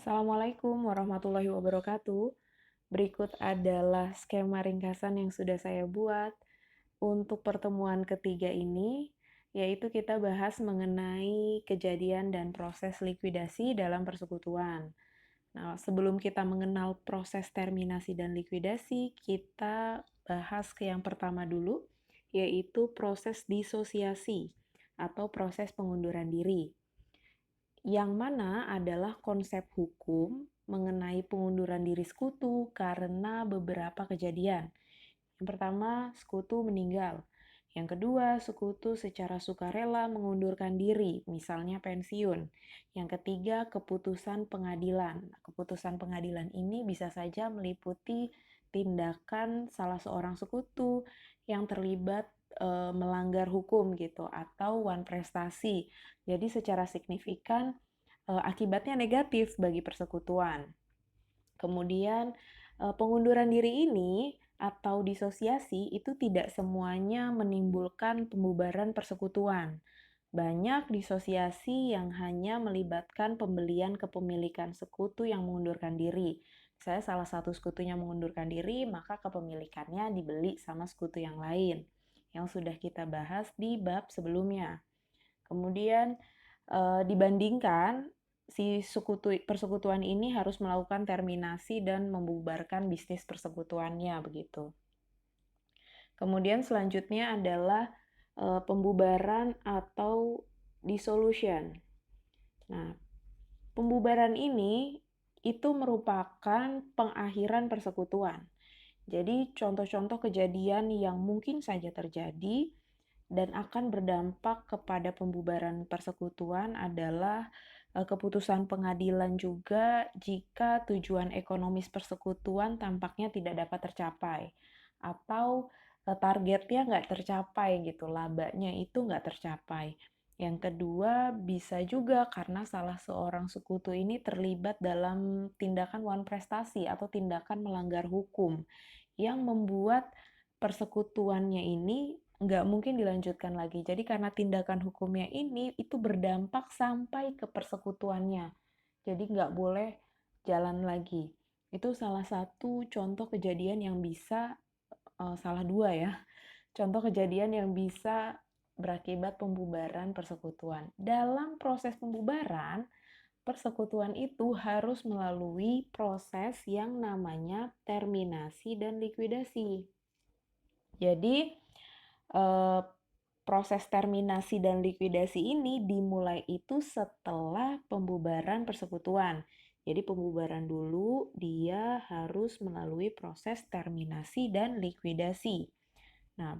Assalamualaikum warahmatullahi wabarakatuh. Berikut adalah skema ringkasan yang sudah saya buat untuk pertemuan ketiga ini, yaitu kita bahas mengenai kejadian dan proses likuidasi dalam persekutuan. Nah, sebelum kita mengenal proses terminasi dan likuidasi, kita bahas ke yang pertama dulu, yaitu proses disosiasi atau proses pengunduran diri, yang mana adalah konsep hukum mengenai pengunduran diri sekutu karena beberapa kejadian. Yang pertama, sekutu meninggal. Yang kedua, sekutu secara sukarela mengundurkan diri, misalnya pensiun. Yang ketiga, keputusan pengadilan. Keputusan pengadilan ini bisa saja meliputi tindakan salah seorang sekutu yang terlibat melanggar hukum gitu atau wan prestasi. Jadi secara signifikan akibatnya negatif bagi persekutuan. Kemudian pengunduran diri ini atau disosiasi itu tidak semuanya menimbulkan pembubaran persekutuan. Banyak disosiasi yang hanya melibatkan pembelian kepemilikan sekutu yang mengundurkan diri. Misalnya salah satu sekutunya mengundurkan diri, maka kepemilikannya dibeli sama sekutu yang lain, yang sudah kita bahas di bab sebelumnya. Kemudian dibandingkan si persekutuan ini harus melakukan terminasi dan membubarkan bisnis persekutuannya begitu. Kemudian selanjutnya adalah pembubaran atau dissolution. Nah, pembubaran ini itu merupakan pengakhiran persekutuan. Jadi contoh-contoh kejadian yang mungkin saja terjadi dan akan berdampak kepada pembubaran persekutuan adalah keputusan pengadilan juga jika tujuan ekonomis persekutuan tampaknya tidak dapat tercapai atau targetnya nggak tercapai gitu, labanya itu nggak tercapai. Yang kedua, bisa juga karena salah seorang sekutu ini terlibat dalam tindakan wan prestasi atau tindakan melanggar hukum yang membuat persekutuannya ini nggak mungkin dilanjutkan lagi. Jadi karena tindakan hukumnya ini itu berdampak sampai ke persekutuannya. Jadi nggak boleh jalan lagi. Itu salah satu contoh kejadian yang bisa, salah dua ya, contoh kejadian yang bisa berakibat pembubaran persekutuan. Dalam proses pembubaran, persekutuan itu harus melalui proses yang namanya terminasi dan likuidasi. Jadi, proses terminasi dan likuidasi ini dimulai itu setelah pembubaran persekutuan. Jadi pembubaran dulu dia harus melalui proses terminasi dan likuidasi. Nah,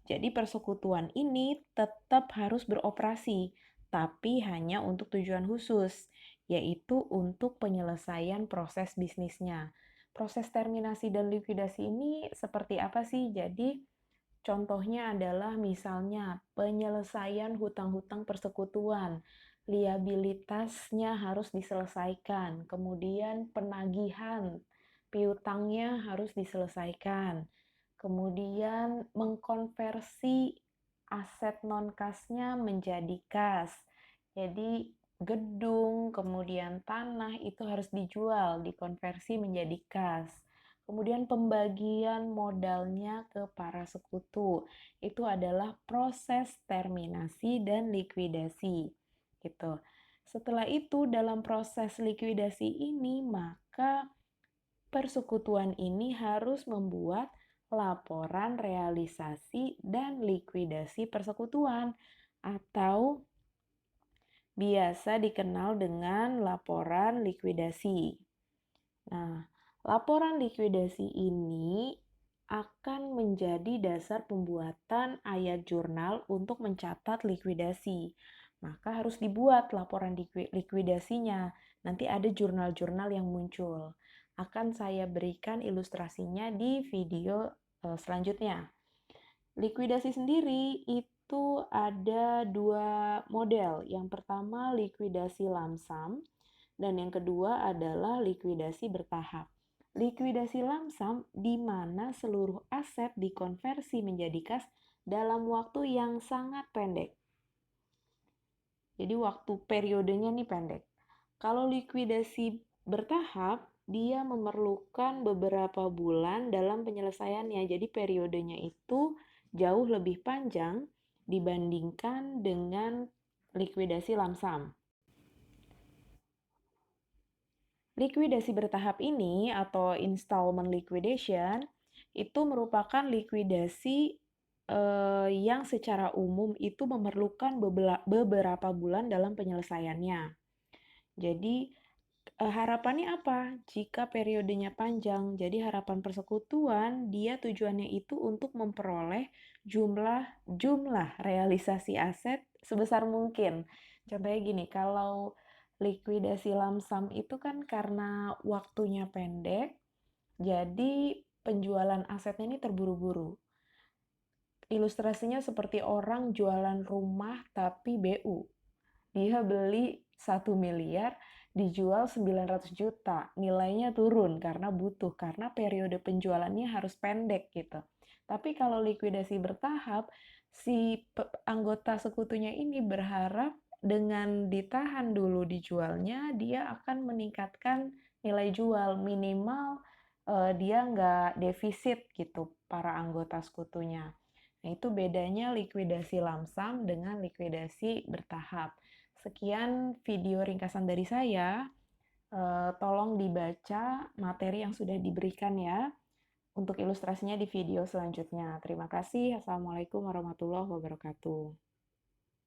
jadi persekutuan ini tetap harus beroperasi, tapi hanya untuk tujuan khusus, yaitu untuk penyelesaian proses bisnisnya. Proses terminasi dan likuidasi ini seperti apa sih? Jadi, contohnya adalah misalnya penyelesaian hutang-hutang persekutuan, liabilitasnya harus diselesaikan, kemudian penagihan piutangnya harus diselesaikan, kemudian mengkonversi aset non-kasnya menjadi kas. Jadi gedung, kemudian tanah itu harus dijual, dikonversi menjadi kas. Kemudian pembagian modalnya ke para sekutu. Itu adalah proses terminasi dan likuidasi. Gitu. Setelah itu dalam proses likuidasi ini maka persekutuan ini harus membuat laporan realisasi dan likuidasi persekutuan atau biasa dikenal dengan laporan likuidasi. Nah, laporan likuidasi ini akan menjadi dasar pembuatan ayat jurnal untuk mencatat likuidasi. Maka harus dibuat laporan likuidasinya. Nanti ada jurnal-jurnal yang muncul. Akan saya berikan ilustrasinya di video selanjutnya. Likuidasi sendiri itu ada dua model. Yang pertama likuidasi lamsam dan yang kedua adalah likuidasi bertahap. Likuidasi lamsam di mana seluruh aset dikonversi menjadi kas dalam waktu yang sangat pendek. Jadi waktu periodenya nih pendek. Kalau likuidasi bertahap, dia memerlukan beberapa bulan dalam penyelesaiannya. Jadi periodenya itu jauh lebih panjang dibandingkan dengan likuidasi lamsam. Likuidasi bertahap ini atau installment liquidation itu merupakan likuidasi yang secara umum itu memerlukan beberapa bulan dalam penyelesaiannya. Jadi harapannya apa? Jika periodenya panjang, jadi harapan persekutuan dia tujuannya itu untuk memperoleh jumlah realisasi aset sebesar mungkin. Contohnya gini, kalau likuidasi lamsam itu kan karena waktunya pendek, jadi penjualan asetnya ini terburu-buru. Ilustrasinya seperti orang jualan rumah tapi BU. Dia beli 1 miliar, dijual 900 juta. Nilainya turun karena butuh, karena periode penjualannya harus pendek gitu. Tapi kalau likuidasi bertahap, si anggota sekutunya ini berharap dengan ditahan dulu dijualnya, dia akan meningkatkan nilai jual minimal dia nggak defisit gitu para anggota sekutunya. Nah, itu bedanya likuidasi lamsam dengan likuidasi bertahap. Sekian video ringkasan dari saya. Tolong dibaca materi yang sudah diberikan ya. Untuk ilustrasinya di video selanjutnya. Terima kasih. Assalamualaikum warahmatullahi wabarakatuh.